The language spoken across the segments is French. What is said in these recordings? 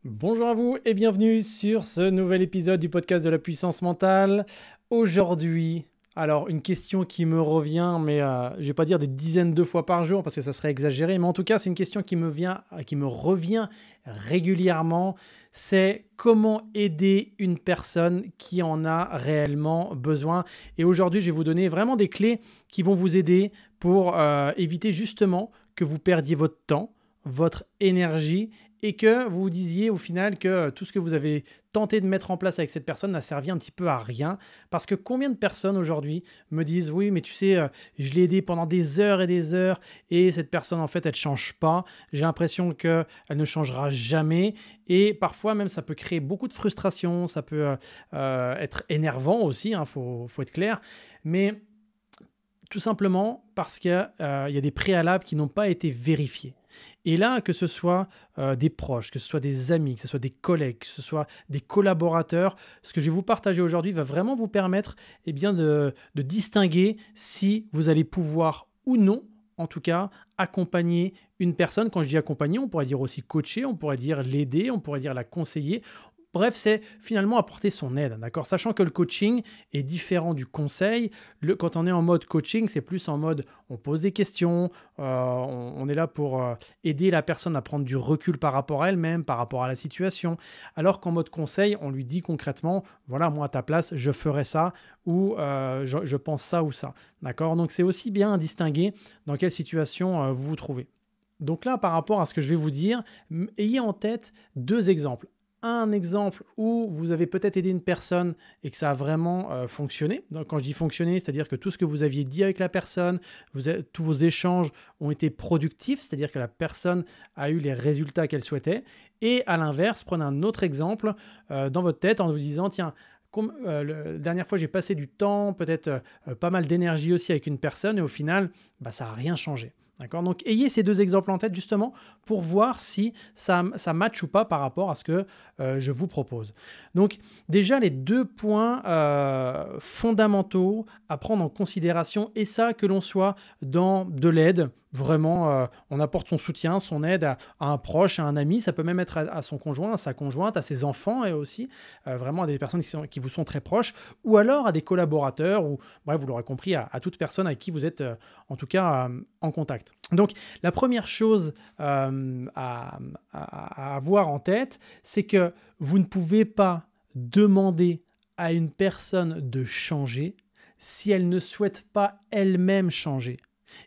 Bonjour à vous et bienvenue sur ce nouvel épisode du podcast de la puissance mentale. Aujourd'hui, alors une question qui me revient, mais je ne vais pas dire des dizaines de fois par jour parce que ça serait exagéré, mais en tout cas c'est une question qui me revient régulièrement. C'est comment aider une personne qui en a réellement besoin. Et aujourd'hui, je vais vous donner vraiment des clés qui vont vous aider pour éviter justement que vous perdiez votre temps, votre énergie et que vous vous disiez au final que tout ce que vous avez tenté de mettre en place avec cette personne n'a servi un petit peu à rien. Parce que combien de personnes aujourd'hui me disent oui, mais tu sais, je l'ai aidé pendant des heures et cette personne en fait elle ne change pas. J'ai l'impression qu'elle ne changera jamais et parfois même ça peut créer beaucoup de frustration, ça peut être énervant aussi, hein, faut être clair. Mais tout simplement parce qu'il y a des préalables qui n'ont pas été vérifiés. Et là, que ce soit des proches, que ce soit des amis, que ce soit des collègues, que ce soit des collaborateurs, ce que je vais vous partager aujourd'hui va vraiment vous permettre de distinguer si vous allez pouvoir ou non, en tout cas, accompagner une personne. Quand je dis accompagner, on pourrait dire aussi coacher, on pourrait dire l'aider, on pourrait dire la conseiller. Bref, c'est finalement apporter son aide, d'accord? Sachant que le coaching est différent du conseil. Quand on est en mode coaching, c'est plus en mode on pose des questions, on est là pour aider la personne à prendre du recul par rapport à elle-même, par rapport à la situation. Alors qu'en mode conseil, on lui dit concrètement, voilà, moi à ta place, je ferais ça ou je pense ça ou ça, d'accord? Donc c'est aussi bien à distinguer dans quelle situation vous vous trouvez. Donc là, par rapport à ce que je vais vous dire, ayez en tête deux exemples. Un exemple où vous avez peut-être aidé une personne et que ça a vraiment fonctionné. Donc, quand je dis fonctionner, c'est-à-dire que tout ce que vous aviez dit avec la personne, tous vos échanges ont été productifs, c'est-à-dire que la personne a eu les résultats qu'elle souhaitait. Et à l'inverse, prenez un autre exemple dans votre tête en vous disant, tiens, la dernière fois, j'ai passé du temps, peut-être pas mal d'énergie aussi avec une personne et au final, ça n'a rien changé. D'accord? Donc, ayez ces deux exemples en tête justement pour voir si ça match ou pas par rapport à ce que je vous propose. Donc, déjà, les deux points fondamentaux à prendre en considération, et ça, que l'on soit dans de l'aide, vraiment, on apporte son soutien, son aide à un proche, à un ami, ça peut même être à son conjoint, à sa conjointe, à ses enfants et aussi vraiment à des personnes qui vous sont très proches, ou alors à des collaborateurs, ou bref, vous l'aurez compris, à toute personne avec qui vous êtes en tout cas en contact. Donc, la première chose à avoir en tête, c'est que vous ne pouvez pas demander à une personne de changer si elle ne souhaite pas elle-même changer.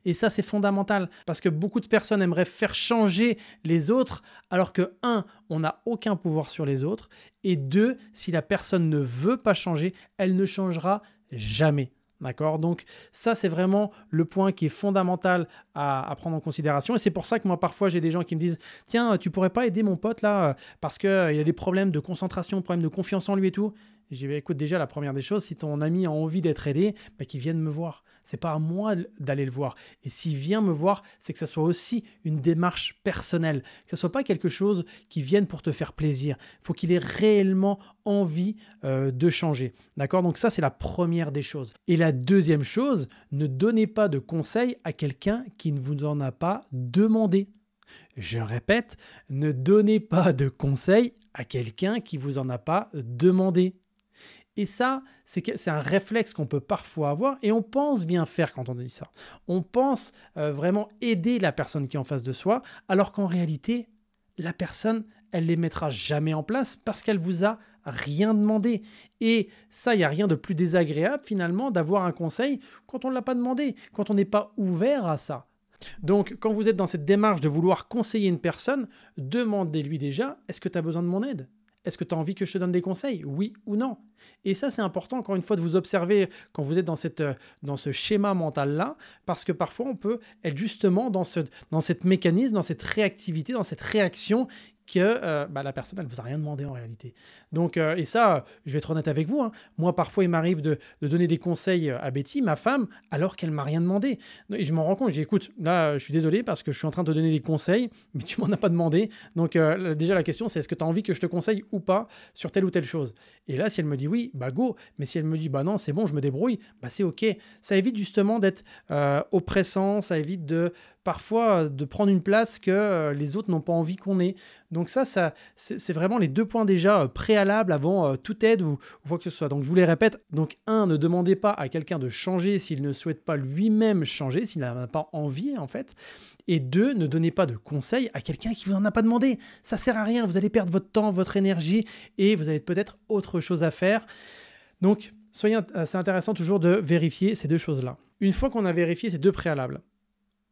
Et ça, c'est fondamental parce que beaucoup de personnes aimeraient faire changer les autres alors que, un, on n'a aucun pouvoir sur les autres et deux, si la personne ne veut pas changer, elle ne changera jamais. D'accord? Donc ça, c'est vraiment le point qui est fondamental à prendre en considération. Et c'est pour ça que moi, parfois, j'ai des gens qui me disent « Tiens, tu pourrais pas aider mon pote là parce qu'il a des problèmes de concentration, problèmes de confiance en lui et tout. » J'ai dit, écoute, déjà, la première des choses, si ton ami a envie d'être aidé, qu'il vienne me voir. C'est pas à moi d'aller le voir. Et s'il vient me voir, c'est que ça soit aussi une démarche personnelle. Que ce soit pas quelque chose qui vienne pour te faire plaisir. Il faut qu'il ait réellement envie de changer. D'accord? Donc ça, c'est la première des choses. Et la deuxième chose, ne donnez pas de conseils à quelqu'un qui ne vous en a pas demandé. Je répète, ne donnez pas de conseils à quelqu'un qui ne vous en a pas demandé. Et ça, c'est un réflexe qu'on peut parfois avoir et on pense bien faire quand on dit ça. On pense vraiment aider la personne qui est en face de soi, alors qu'en réalité, la personne, elle ne les mettra jamais en place parce qu'elle vous a rien demandé. Et ça, il n'y a rien de plus désagréable finalement d'avoir un conseil quand on ne l'a pas demandé, quand on n'est pas ouvert à ça. Donc, quand vous êtes dans cette démarche de vouloir conseiller une personne, demandez-lui déjà, est-ce que tu as besoin de mon aide ? Est-ce que tu as envie que je te donne des conseils? Oui ou non? Et ça, c'est important, encore une fois, de vous observer quand vous êtes dans ce schéma mental-là, parce que parfois, on peut être justement dans cette mécanisme, dans cette réactivité, dans cette réaction que la personne, elle ne vous a rien demandé en réalité. Donc, et ça, je vais être honnête avec vous, hein. Moi, parfois, il m'arrive de donner des conseils à Betty, ma femme, alors qu'elle ne m'a rien demandé. Et je m'en rends compte, je dis, écoute, là, je suis désolé parce que je suis en train de te donner des conseils, mais tu m'en as pas demandé. Donc, déjà, la question, c'est est-ce que tu as envie que je te conseille ou pas sur telle ou telle chose? Et là, si elle me dit oui, go. Mais si elle me dit, non, c'est bon, je me débrouille, c'est OK. Ça évite justement d'être oppressant, ça évite parfois de prendre une place que les autres n'ont pas envie qu'on ait. Donc ça c'est vraiment les 2 points déjà préalables avant toute aide ou quoi que ce soit. Donc je vous les répète. Donc 1, ne demandez pas à quelqu'un de changer s'il ne souhaite pas lui-même changer, s'il n'en a pas envie en fait. Et 2, ne donnez pas de conseils à quelqu'un qui vous en a pas demandé. Ça sert à rien. Vous allez perdre votre temps, votre énergie et vous avez peut-être autre chose à faire. Donc c'est intéressant toujours de vérifier ces 2 choses-là. Une fois qu'on a vérifié ces 2 préalables,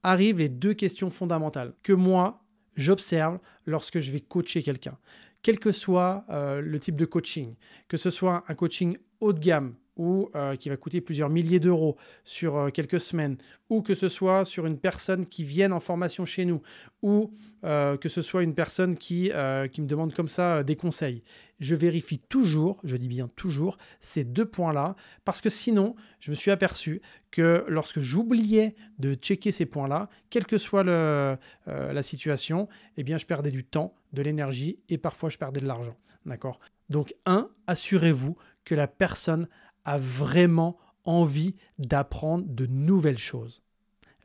arrivent les 2 questions fondamentales que moi, j'observe lorsque je vais coacher quelqu'un. Quel que soit le type de coaching, que ce soit un coaching haut de gamme ou qui va coûter plusieurs milliers d'euros sur quelques semaines, ou que ce soit sur une personne qui vienne en formation chez nous, ou que ce soit une personne qui me demande comme ça des conseils. Je vérifie toujours, je dis bien toujours, ces 2 points-là, parce que sinon, je me suis aperçu que lorsque j'oubliais de checker ces points-là, quelle que soit la situation, eh bien, je perdais du temps, de l'énergie et parfois je perdais de l'argent. D'accord ? Donc, assurez-vous que la personne a vraiment envie d'apprendre de nouvelles choses.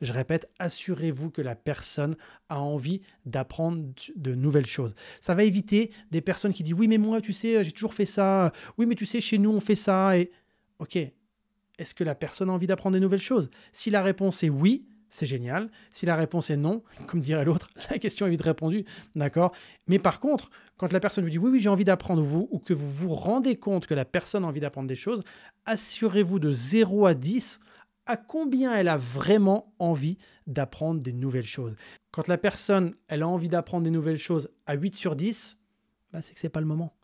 Je répète, assurez-vous que la personne a envie d'apprendre de nouvelles choses. Ça va éviter des personnes qui disent « Oui, mais moi, tu sais, j'ai toujours fait ça. Oui, mais tu sais, chez nous, on fait ça. » Et ok, est-ce que la personne a envie d'apprendre des nouvelles choses? Si la réponse est oui, c'est génial. Si la réponse est non, comme dirait l'autre, la question est vite répondue, d'accord? Mais par contre, quand la personne vous dit oui, j'ai envie d'apprendre, ou que vous vous rendez compte que la personne a envie d'apprendre des choses, assurez-vous de 0 à 10 à combien elle a vraiment envie d'apprendre des nouvelles choses. Quand la personne, elle a envie d'apprendre des nouvelles choses à 8 sur 10, bah c'est que c'est pas le moment.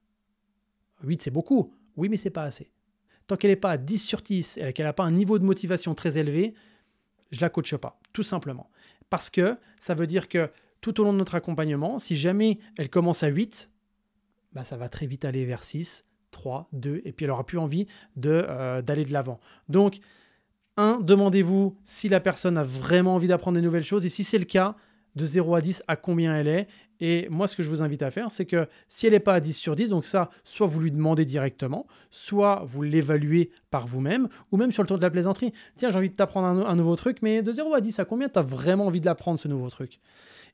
8, c'est beaucoup. Oui, mais c'est pas assez. Tant qu'elle n'est pas à 10 sur 10 et qu'elle n'a pas un niveau de motivation très élevé, je ne la coache pas, tout simplement. Parce que ça veut dire que tout au long de notre accompagnement, si jamais elle commence à 8, bah ça va très vite aller vers 6, 3, 2, et puis elle n'aura plus envie d'aller de l'avant. Donc, demandez-vous si la personne a vraiment envie d'apprendre des nouvelles choses, et si c'est le cas, de 0 à 10, à combien elle est. Et moi, ce que je vous invite à faire, c'est que si elle n'est pas à 10 sur 10, donc ça, soit vous lui demandez directement, soit vous l'évaluez par vous-même, ou même sur le tour de la plaisanterie. Tiens, j'ai envie de t'apprendre un nouveau truc, mais de 0 à 10, à combien tu as vraiment envie de l'apprendre, ce nouveau truc?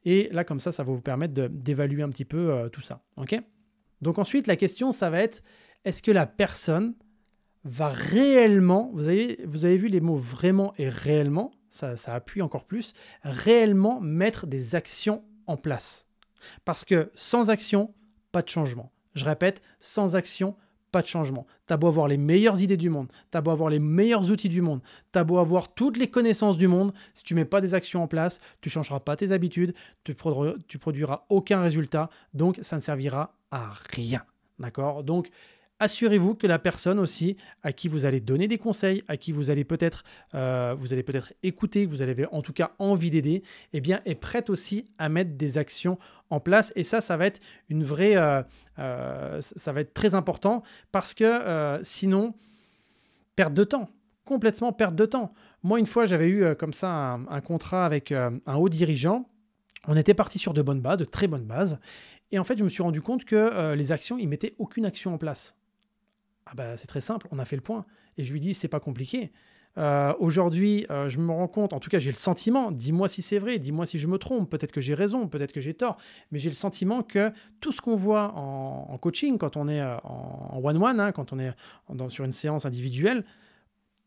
Et là, comme ça va vous permettre d'évaluer un petit peu tout ça. Okay, donc ensuite, la question, ça va être, est-ce que la personne va réellement, vous avez vu les mots vraiment et réellement, ça appuie encore plus, réellement mettre des actions en place. Parce que sans action, pas de changement. Je répète, sans action, pas de changement. Tu as beau avoir les meilleures idées du monde, tu as beau avoir les meilleurs outils du monde, tu as beau avoir toutes les connaissances du monde, si tu ne mets pas des actions en place, tu ne changeras pas tes habitudes, tu produiras aucun résultat, donc ça ne servira à rien. D'accord ? Donc, assurez-vous que la personne aussi à qui vous allez donner des conseils, à qui vous allez peut-être écouter, que vous avez en tout cas envie d'aider, eh bien, est prête aussi à mettre des actions en place. Et ça va être une vraie, ça va être très important parce que sinon, perte de temps, complètement perte de temps. Moi, une fois, j'avais eu comme ça un contrat avec un haut dirigeant. On était parti sur de bonnes bases, de très bonnes bases. Et en fait, je me suis rendu compte que les actions, ils ne mettaient aucune action en place. Ah bah, c'est très simple, on a fait le point. Et je lui dis, c'est pas compliqué. Aujourd'hui, je me rends compte, en tout cas j'ai le sentiment, dis-moi si c'est vrai, dis-moi si je me trompe, peut-être que j'ai raison, peut-être que j'ai tort, mais j'ai le sentiment que tout ce qu'on voit en coaching, quand on est en one-one, hein, quand on est sur une séance individuelle,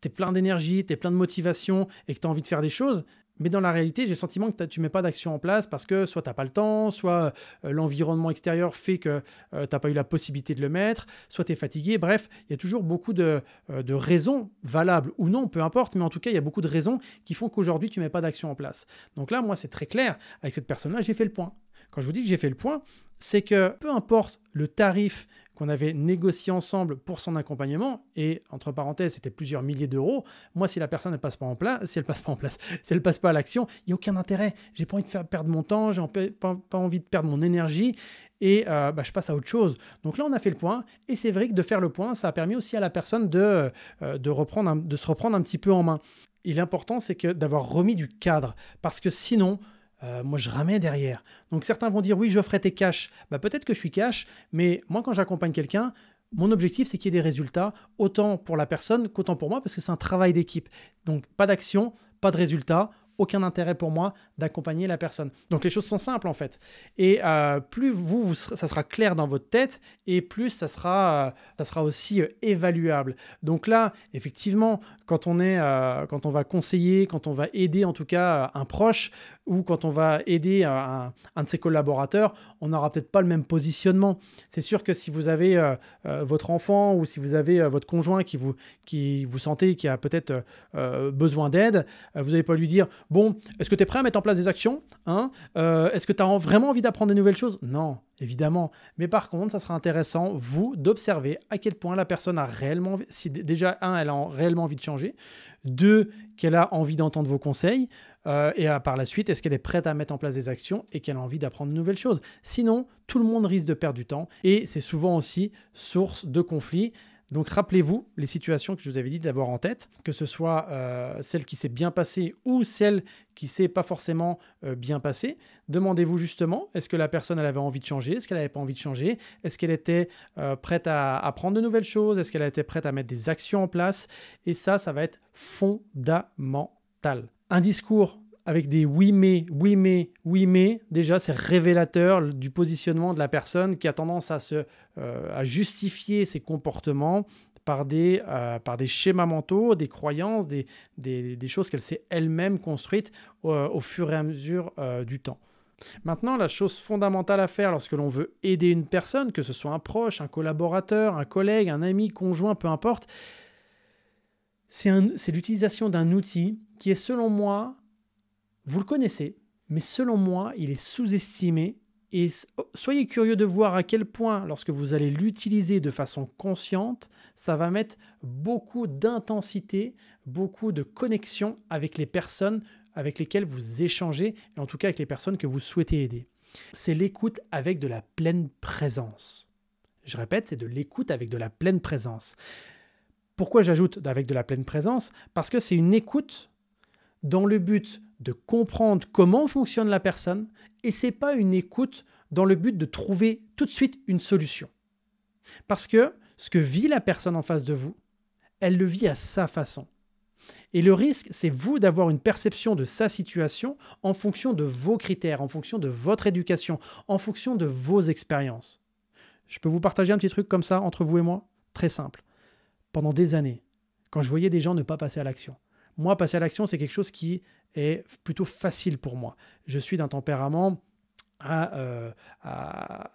tu es plein d'énergie, tu es plein de motivation et que tu as envie de faire des choses. Mais dans la réalité, j'ai le sentiment que tu ne mets pas d'action en place parce que soit tu n'as pas le temps, soit l'environnement extérieur fait que tu n'as pas eu la possibilité de le mettre, soit tu es fatigué. Bref, il y a toujours beaucoup de raisons, valables ou non, peu importe, mais en tout cas, il y a beaucoup de raisons qui font qu'aujourd'hui, tu ne mets pas d'action en place. Donc là, moi, c'est très clair. Avec cette personne-là, j'ai fait le point. Quand je vous dis que j'ai fait le point, c'est que peu importe le tarif qu'on avait négocié ensemble pour son accompagnement, et entre parenthèses, c'était plusieurs milliers d'euros, moi, si la personne ne passe pas en place, si elle passe pas à l'action, il n'y a aucun intérêt. J'ai pas envie de faire perdre mon temps, j'ai pas envie de perdre mon énergie, et je passe à autre chose. Donc là, on a fait le point, et c'est vrai que de faire le point, ça a permis aussi à la personne de se reprendre un petit peu en main. Et l'important, c'est d'avoir remis du cadre, parce que sinon, moi, je ramais derrière. Donc, certains vont dire, oui, j'offrais tes cash. Peut-être que je suis cash, mais moi, quand j'accompagne quelqu'un, mon objectif, c'est qu'il y ait des résultats, autant pour la personne qu'autant pour moi, parce que c'est un travail d'équipe. Donc, pas d'action, pas de résultat, aucun intérêt pour moi d'accompagner la personne. Donc les choses sont simples en fait. Et plus ça sera clair dans votre tête et plus ça sera aussi évaluable. Donc là, effectivement, quand on va conseiller, quand on va aider en tout cas un proche ou quand on va aider un de ses collaborateurs, on n'aura peut-être pas le même positionnement. C'est sûr que si vous avez votre enfant ou si vous avez votre conjoint qui vous sentez qui a peut-être besoin d'aide, vous n'allez pas lui dire « Bon, est-ce que tu es prêt à mettre en place des actions hein Est-ce que tu as vraiment envie d'apprendre de nouvelles choses ?» Non, évidemment. Mais par contre, ça sera intéressant, vous, d'observer à quel point la personne a réellement, si déjà, elle a réellement envie de changer, deux, qu'elle a envie d'entendre vos conseils, et par la suite, est-ce qu'elle est prête à mettre en place des actions et qu'elle a envie d'apprendre de nouvelles choses. Sinon, tout le monde risque de perdre du temps et c'est souvent aussi source de conflits. Donc rappelez-vous les situations que je vous avais dit d'avoir en tête, que ce soit celle qui s'est bien passée ou celle qui s'est pas forcément bien passée. Demandez-vous justement, est-ce que la personne elle avait envie de changer? Est-ce qu'elle n'avait pas envie de changer? Est-ce qu'elle était prête à apprendre de nouvelles choses? Est-ce qu'elle était prête à mettre des actions en place? Et ça va être fondamental. Un discours avec des oui mais, déjà c'est révélateur du positionnement de la personne qui a tendance à justifier ses comportements par des schémas mentaux, des croyances, des choses qu'elle s'est elle-même construites au fur et à mesure du temps. Maintenant, la chose fondamentale à faire lorsque l'on veut aider une personne, que ce soit un proche, un collaborateur, un collègue, un ami, conjoint, peu importe, c'est l'utilisation d'un outil qui est selon moi, vous le connaissez, mais selon moi, il est sous-estimé et soyez curieux de voir à quel point, lorsque vous allez l'utiliser de façon consciente, ça va mettre beaucoup d'intensité, beaucoup de connexion avec les personnes avec lesquelles vous échangez et en tout cas avec les personnes que vous souhaitez aider. C'est l'écoute avec de la pleine présence. Je répète, c'est de l'écoute avec de la pleine présence. Pourquoi j'ajoute avec de la pleine présence? Parce que c'est une écoute dans le but de comprendre comment fonctionne la personne et ce n'est pas une écoute dans le but de trouver tout de suite une solution. Parce que ce que vit la personne en face de vous, elle le vit à sa façon. Et le risque, c'est vous d'avoir une perception de sa situation en fonction de vos critères, en fonction de votre éducation, en fonction de vos expériences. Je peux vous partager un petit truc comme ça entre vous et moi? Très simple. Pendant des années, quand je voyais des gens ne pas passer à l'action, moi, passer à l'action, c'est quelque chose qui est plutôt facile pour moi. Je suis d'un tempérament à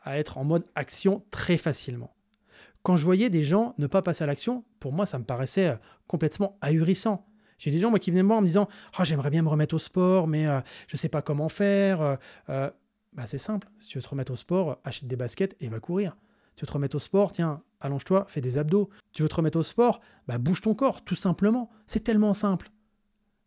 être en mode action très facilement. Quand je voyais des gens ne pas passer à l'action, pour moi, ça me paraissait complètement ahurissant. J'ai des gens moi, qui venaient me voir en me disant « j'aimerais bien me remettre au sport, mais je ne sais pas comment faire. » C'est simple. Si tu veux te remettre au sport, achète des baskets et va courir. Tu veux te remettre au sport, tiens, allonge-toi, fais des abdos. Tu veux te remettre au sport, bouge ton corps, tout simplement. C'est tellement simple.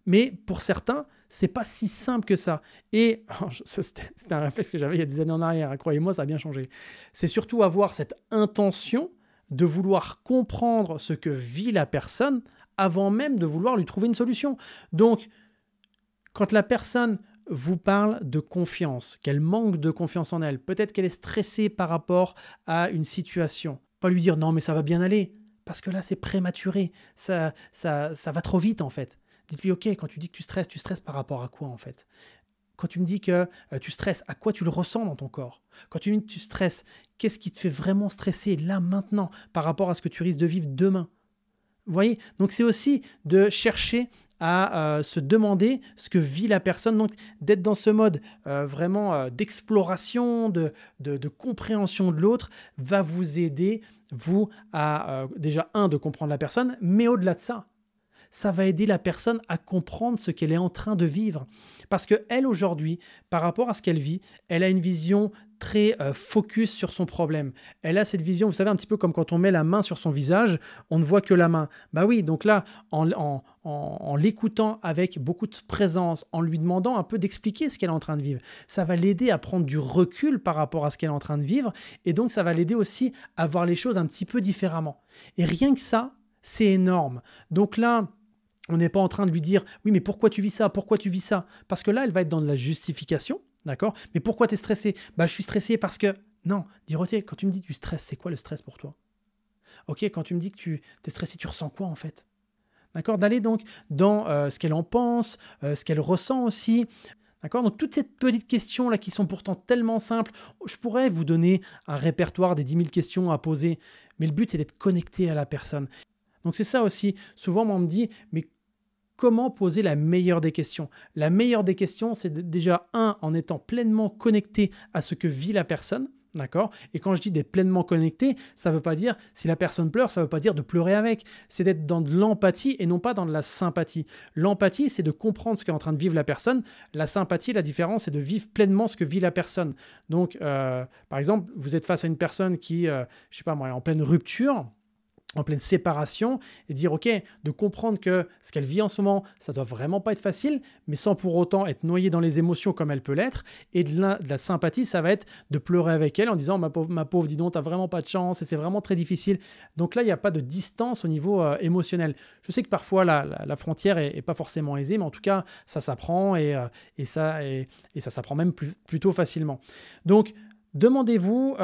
Mais pour certains, c'est pas si simple que ça. Et c'était un réflexe que j'avais il y a des années en arrière. Croyez-moi, ça a bien changé. C'est surtout avoir cette intention de vouloir comprendre ce que vit la personne avant même de vouloir lui trouver une solution. Donc, quand la personne vous parle de confiance, qu'elle manque de confiance en elle, peut-être qu'elle est stressée par rapport à une situation, pas lui dire « non, mais ça va bien aller », parce que là, c'est prématuré, ça va trop vite en fait. Dites-lui « ok, quand tu dis que tu stresses par rapport à quoi en fait ?» Quand tu me dis que tu stresses, à quoi tu le ressens dans ton corps? Quand tu me dis que tu stresses, qu'est-ce qui te fait vraiment stresser là, maintenant, par rapport à ce que tu risques de vivre demain? Vous voyez? Donc c'est aussi de chercher à se demander ce que vit la personne, donc d'être dans ce mode vraiment d'exploration, de compréhension de l'autre, va vous aider, vous, à déjà, de comprendre la personne, mais au-delà de ça, ça va aider la personne à comprendre ce qu'elle est en train de vivre. Parce qu'elle, aujourd'hui, par rapport à ce qu'elle vit, elle a une vision très focus sur son problème. Elle a cette vision, vous savez, un petit peu comme quand on met la main sur son visage, on ne voit que la main. Oui, donc là, en l'écoutant avec beaucoup de présence, en lui demandant un peu d'expliquer ce qu'elle est en train de vivre, ça va l'aider à prendre du recul par rapport à ce qu'elle est en train de vivre, et donc ça va l'aider aussi à voir les choses un petit peu différemment. Et rien que ça, c'est énorme. Donc là, on n'est pas en train de lui dire « oui, mais pourquoi tu vis ça? Pourquoi tu vis ça ?» Parce que là, elle va être dans de la justification, d'accord? Mais pourquoi tu es stressé? Je suis stressé parce que… Non, dire « quand tu me dis que tu stresses, c'est quoi le stress pour toi? Ok, quand tu me dis que tu es stressé, tu ressens quoi en fait? » D'accord? D'aller donc dans ce qu'elle en pense, ce qu'elle ressent aussi. D'accord? Donc toutes ces petites questions-là qui sont pourtant tellement simples, je pourrais vous donner un répertoire des 10 000 questions à poser, mais le but c'est d'être connecté à la personne. Donc c'est ça aussi, souvent on me dit, mais comment poser la meilleure des questions? La meilleure des questions, c'est déjà, en étant pleinement connecté à ce que vit la personne. D'accord? Et quand je dis d'être pleinement connecté, ça ne veut pas dire, si la personne pleure, ça ne veut pas dire de pleurer avec. C'est d'être dans de l'empathie et non pas dans de la sympathie. L'empathie, c'est de comprendre ce qu'est en train de vivre la personne. La sympathie, la différence, c'est de vivre pleinement ce que vit la personne. Donc, par exemple, vous êtes face à une personne qui, je ne sais pas moi, est en pleine rupture, en pleine séparation, et dire ok, de comprendre que ce qu'elle vit en ce moment, ça doit vraiment pas être facile, mais sans pour autant être noyée dans les émotions comme elle peut l'être. Et de la sympathie, ça va être de pleurer avec elle en disant ma pauvre, dis donc, t'as vraiment pas de chance et c'est vraiment très difficile. Donc là, il n'y a pas de distance au niveau émotionnel. Je sais que parfois la frontière est pas forcément aisée, mais en tout cas, ça s'apprend et ça s'apprend même plutôt facilement. Donc, demandez-vous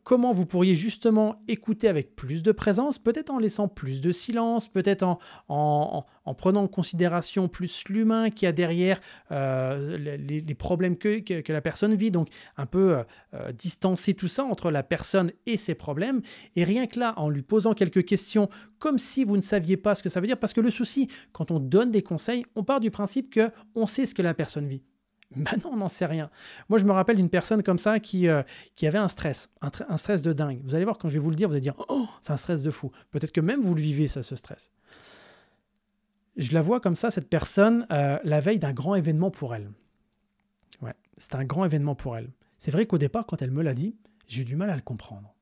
comment vous pourriez justement écouter avec plus de présence, peut-être en laissant plus de silence, peut-être en prenant en considération plus l'humain qu'il y a derrière les problèmes que la personne vit, donc un peu distancer tout ça entre la personne et ses problèmes, et rien que là, en lui posant quelques questions, comme si vous ne saviez pas ce que ça veut dire, parce que le souci, quand on donne des conseils, on part du principe qu'on sait ce que la personne vit. Ben non, on n'en sait rien. Moi, je me rappelle d'une personne comme ça qui avait un stress, un stress de dingue. Vous allez voir, quand je vais vous le dire, vous allez dire « Oh, c'est un stress de fou ». Peut-être que même vous le vivez, ça, ce stress. Je la vois comme ça, cette personne, la veille d'un grand événement pour elle. Ouais, c'est un grand événement pour elle. C'est vrai qu'au départ, quand elle me l'a dit, j'ai eu du mal à le comprendre.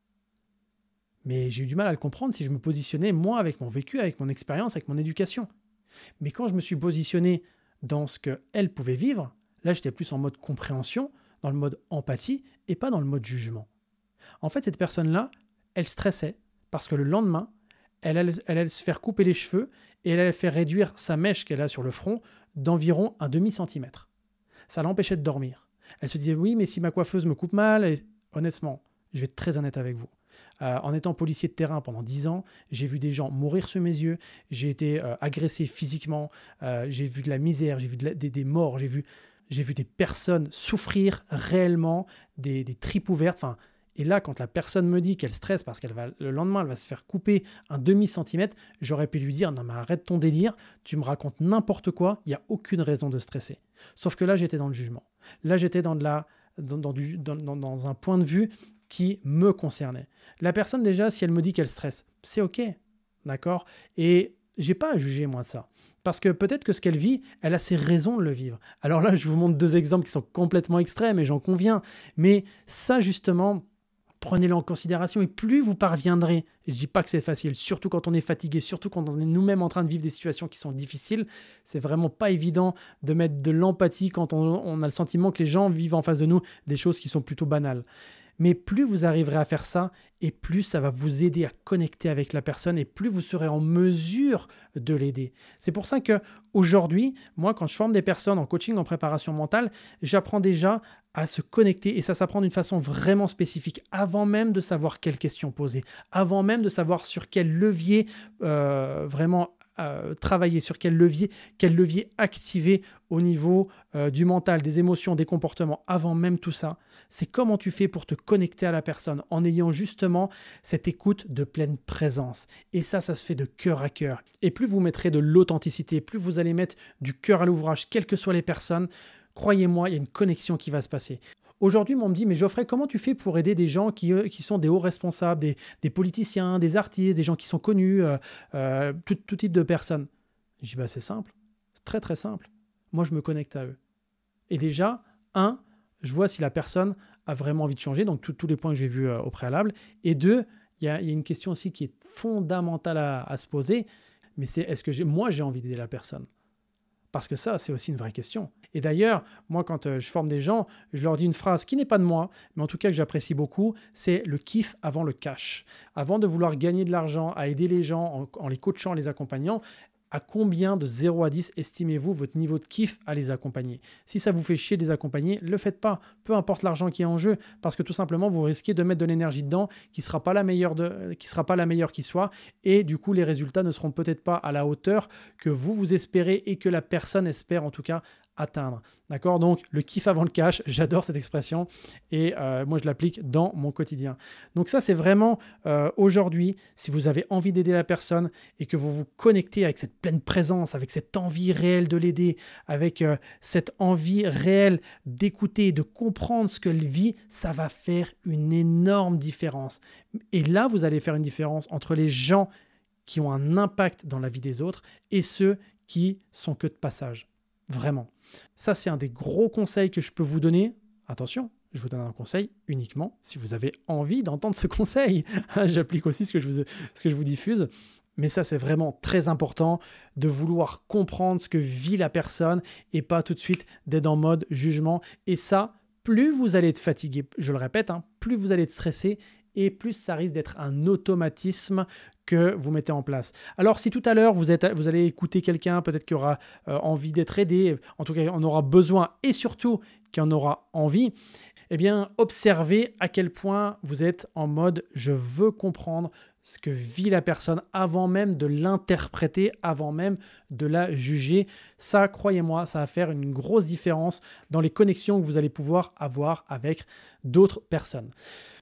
Mais j'ai eu du mal à le comprendre si je me positionnais, moi, avec mon vécu, avec mon expérience, avec mon éducation. Mais quand je me suis positionné dans ce qu'elle pouvait vivre, là, j'étais plus en mode compréhension, dans le mode empathie et pas dans le mode jugement. En fait, cette personne-là, elle stressait parce que le lendemain, elle allait se faire couper les cheveux et elle allait faire réduire sa mèche qu'elle a sur le front d'environ un demi-centimètre. Ça l'empêchait de dormir. Elle se disait, oui, mais si ma coiffeuse me coupe mal, et honnêtement, je vais être très honnête avec vous. En étant policier de terrain pendant 10 ans, j'ai vu des gens mourir sous mes yeux, j'ai été agressé physiquement, j'ai vu de la misère, j'ai vu des morts, j'ai vu des personnes souffrir réellement, des tripes ouvertes. Enfin, et là, quand la personne me dit qu'elle stresse parce le lendemain, elle va se faire couper un demi-centimètre, j'aurais pu lui dire « Non, mais arrête ton délire, tu me racontes n'importe quoi, il n'y a aucune raison de stresser. » Sauf que là, j'étais dans le jugement. Là, j'étais dans un point de vue qui me concernait. La personne, déjà, si elle me dit qu'elle stresse, c'est OK, d'accord? Et j'ai pas à juger, moi, ça. Parce que peut-être que ce qu'elle vit, elle a ses raisons de le vivre. Alors là, je vous montre 2 exemples qui sont complètement extrêmes et j'en conviens. Mais ça, justement, prenez-le en considération et plus vous parviendrez, et je dis pas que c'est facile, surtout quand on est fatigué, surtout quand on est nous-mêmes en train de vivre des situations qui sont difficiles, c'est vraiment pas évident de mettre de l'empathie quand on a le sentiment que les gens vivent en face de nous des choses qui sont plutôt banales. Mais plus vous arriverez à faire ça, et plus ça va vous aider à connecter avec la personne, et plus vous serez en mesure de l'aider. C'est pour ça qu'aujourd'hui, moi, quand je forme des personnes en coaching, en préparation mentale, j'apprends déjà à se connecter, et ça s'apprend d'une façon vraiment spécifique, avant même de savoir quelles questions poser, avant même de savoir sur quel levier vraiment travailler, sur quel levier activer au niveau du mental, des émotions, des comportements, avant même tout ça. C'est comment tu fais pour te connecter à la personne en ayant justement cette écoute de pleine présence. Et ça se fait de cœur à cœur. Et plus vous mettrez de l'authenticité, plus vous allez mettre du cœur à l'ouvrage, quelles que soient les personnes, croyez-moi, il y a une connexion qui va se passer. Aujourd'hui, on me dit, mais Geoffrey, comment tu fais pour aider des gens qui sont des hauts responsables, des politiciens, des artistes, des gens qui sont connus, tout type de personnes? Je dis, bah, c'est simple, c'est très très simple. Moi, je me connecte à eux. Et déjà, je vois si la personne a vraiment envie de changer, donc tous les points que j'ai vus au préalable. Et 2, il y a une question aussi qui est fondamentale à se poser, mais c'est est-ce que moi, j'ai envie d'aider la personne? Parce que ça, c'est aussi une vraie question. Et d'ailleurs, moi, quand je forme des gens, je leur dis une phrase qui n'est pas de moi, mais en tout cas que j'apprécie beaucoup, c'est le kiff avant le cash. Avant de vouloir gagner de l'argent, à aider les gens en les coachant, en les accompagnant, à combien de 0 à 10 estimez-vous votre niveau de kiff à les accompagner? Si ça vous fait chier de les accompagner, ne le faites pas, peu importe l'argent qui est en jeu, parce que tout simplement, vous risquez de mettre de l'énergie dedans qui ne sera pas la meilleure qui soit, et du coup, les résultats ne seront peut-être pas à la hauteur que vous espérez et que la personne espère en tout cas atteindre. D'accord? Donc, le kiff avant le cash, j'adore cette expression et moi, je l'applique dans mon quotidien. Donc ça, c'est vraiment aujourd'hui, si vous avez envie d'aider la personne et que vous vous connectez avec cette pleine présence, avec cette envie réelle de l'aider, avec cette envie réelle d'écouter, de comprendre ce qu'elle vit, ça va faire une énorme différence. Et là, vous allez faire une différence entre les gens qui ont un impact dans la vie des autres et ceux qui sont que de passage. Vraiment. Ça, c'est un des gros conseils que je peux vous donner. Attention, je vous donne un conseil uniquement si vous avez envie d'entendre ce conseil. J'applique aussi ce que je vous diffuse. Mais ça, c'est vraiment très important de vouloir comprendre ce que vit la personne et pas tout de suite d'être en mode jugement. Et ça, plus vous allez être fatigué, je le répète, plus vous allez être stressé et plus ça risque d'être un automatisme que vous mettez en place. Alors, si tout à l'heure, vous allez écouter quelqu'un, peut-être qui aura envie d'être aidé, en tout cas, on aura besoin et surtout qui en aura envie, eh bien, observez à quel point vous êtes en mode « je veux comprendre ce que vit la personne avant même de l'interpréter, avant même de la juger ». Ça, croyez-moi, ça va faire une grosse différence dans les connexions que vous allez pouvoir avoir avec d'autres personnes.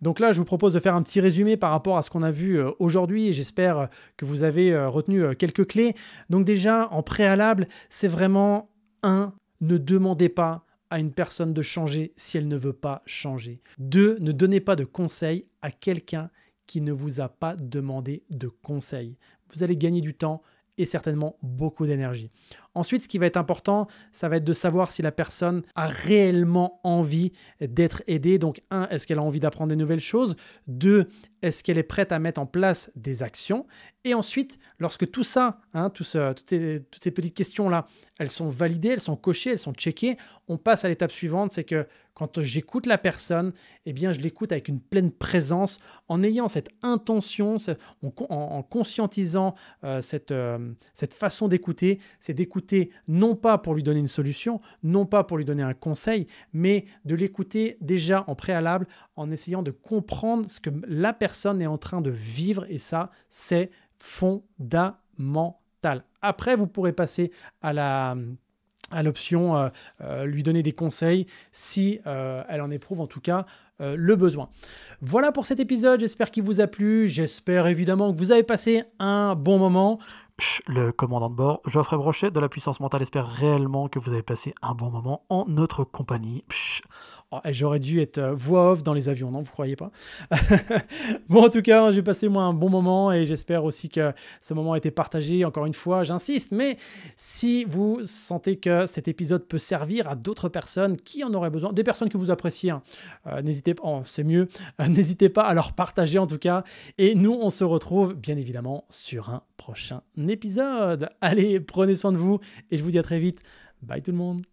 Donc là, je vous propose de faire un petit résumé par rapport à ce qu'on a vu aujourd'hui et j'espère que vous avez retenu quelques clés. Donc déjà, en préalable, c'est vraiment ne demandez pas à une personne de changer si elle ne veut pas changer. 2, ne donnez pas de conseils à quelqu'un qui ne vous a pas demandé de conseils. Vous allez gagner du temps et certainement beaucoup d'énergie. Ensuite, ce qui va être important, ça va être de savoir si la personne a réellement envie d'être aidée. Donc, 1, est-ce qu'elle a envie d'apprendre des nouvelles choses? 2, est-ce qu'elle est prête à mettre en place des actions? Et ensuite, lorsque tout ça, toutes ces petites questions-là, elles sont validées, elles sont cochées, elles sont checkées, on passe à l'étape suivante, c'est que quand j'écoute la personne, eh bien, je l'écoute avec une pleine présence, en ayant cette intention, en conscientisant cette façon d'écouter, c'est d'écouter non pas pour lui donner une solution, non pas pour lui donner un conseil, mais de l'écouter déjà en préalable en essayant de comprendre ce que la personne est en train de vivre et ça, c'est fondamental. Après, vous pourrez passer à l'option lui donner des conseils si elle en éprouve en tout cas le besoin. Voilà pour cet épisode, j'espère qu'il vous a plu, j'espère évidemment que vous avez passé un bon moment. Le commandant de bord, Geoffrey Brochet de la puissance mentale, espère réellement que vous avez passé un bon moment en notre compagnie. Oh, j'aurais dû être voix off dans les avions, non, vous croyez pas? Bon, en tout cas, j'ai passé moi un bon moment et j'espère aussi que ce moment a été partagé. Encore une fois, j'insiste, mais si vous sentez que cet épisode peut servir à d'autres personnes qui en auraient besoin, des personnes que vous appréciez, n'hésitez pas, c'est mieux, n'hésitez pas à leur partager en tout cas. Et nous, on se retrouve bien évidemment sur un prochain épisode. Allez, prenez soin de vous et je vous dis à très vite. Bye tout le monde.